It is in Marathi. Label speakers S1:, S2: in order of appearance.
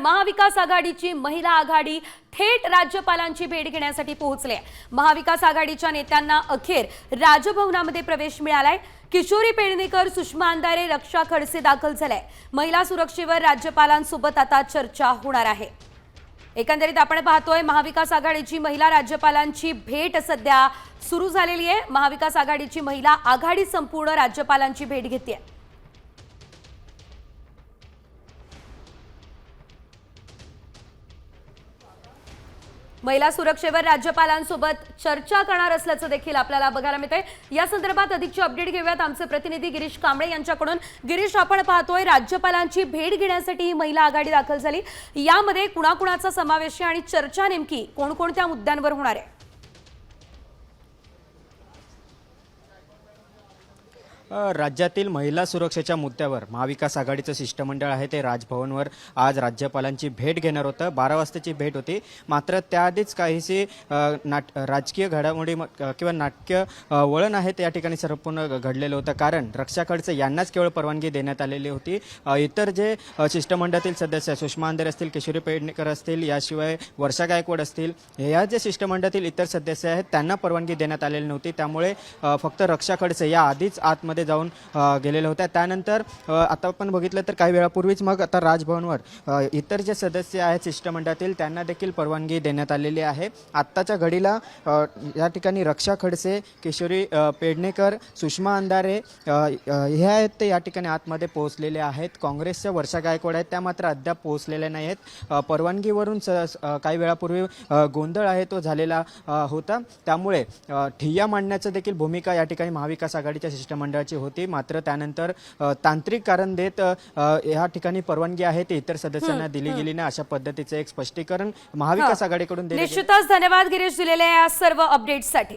S1: महाविकास आघाडीची महिला आघाडी थेट राज्यपालांची भेट घेण्यासाठी पोहोचले। महाविकास आघाडीच्या नेत्यांना अखेर राजभवनामध्ये प्रवेश मिळालाय। किशोरी पेडणेकर, सुषमा अंधारे, रक्षा खडसे दाखल झाले। महिला सुरक्षेवर राज्यपालांसोबत आता चर्चा होणार आहे। एकंदरीत आपण पाहतोय महाविकास आघाडीची महिला राज्यपालांची भेट सध्या सुरू झालेली आहे। महाविकास आघाडीची महिला आघाडी संपूर्ण राज्यपालांची भेट घेते। महिला सुरक्षेवर राज्यपालांसोबत चर्चा करणार असल्याचं देखील आपल्याला बघायला मिळतंय। या संदर्भात अधिकची अपडेट घेऊयात आमचे प्रतिनिधी गिरीश कांबळे यांच्याकडून। गिरीश, आपण पाहतोय राज्यपालांची भेट घेण्यासाठी ही महिला आघाडी दाखल झाली। यामध्ये कुणाकुणाचा समावेश आहे आणि चर्चा नेमकी कोणकोणत्या मुद्द्यांवर होणार आहे?
S2: राज्यातील महिला सुरक्षेच्या मुद्द्यावर महाविकास आघाडीचं शिष्टमंडळ आहे ते राजभवनवर आज राज्यपालांची भेट घेणार होतं। 12 वाजताची भेट होती, मात्र त्याआधीच काहीशी राजकीय घडामोडी किंवा नाटकीय वळण आहे ते या ठिकाणी संपूर्ण घडलेलं होतं। कारण रक्षा खडसे यांनाच केवळ परवानगी देण्यात आलेली होती। इतर जे शिष्टमंडळातील सदस्य सुषमा अंधारे असतील, किशोरी पेडणेकर असतील, याशिवाय वर्षा गायकवाड असतील, या जे शिष्टमंडळातील इतर सदस्य आहेत त्यांना परवानगी देण्यात आलेली नव्हती। त्यामुळे फक्त रक्षा खडसे या आधीच आतमध्ये जाऊन गेलेले होते। त्यानंतर आता आपण बघितलं तर काही वेळापूर्वीच मग आता राजभवनवर इतर जे सदस्य आहेत शिष्टमंडळातील त्यांना देखील परवानगी देण्यात आलेली आहे। आत्ताच्या घडीला या ठिकाणी रक्षा खडसे, किशोरी पेडणेकर, सुषमा अंधारे हे आहेत ते या ठिकाणी आतमध्ये पोहोचलेले आहेत। काँग्रेसच्या वर्षा गायकवाड आहेत त्या मात्र अद्याप पोहोचलेल्या नाही आहेत। परवानगीवरून काही वेळापूर्वी गोंधळ आहे तो झालेला होता, त्यामुळे ठिय्या मांडण्याचं देखील भूमिका या ठिकाणी महाविकास आघाडीच्या शिष्टमंडळाची होती। मात्र त्यानंतर तांत्रिक कारण देत या ठिकाणी परवानगी आहे ते इतर सदस्यांना दिली गेली नाही, अशा पद्धतीचे एक स्पष्टीकरण महाविकास आघाडीकडून दिले।
S1: निश्चितच धन्यवाद गिरीश दिलेल्या या सर्व अपडेट्ससाठी।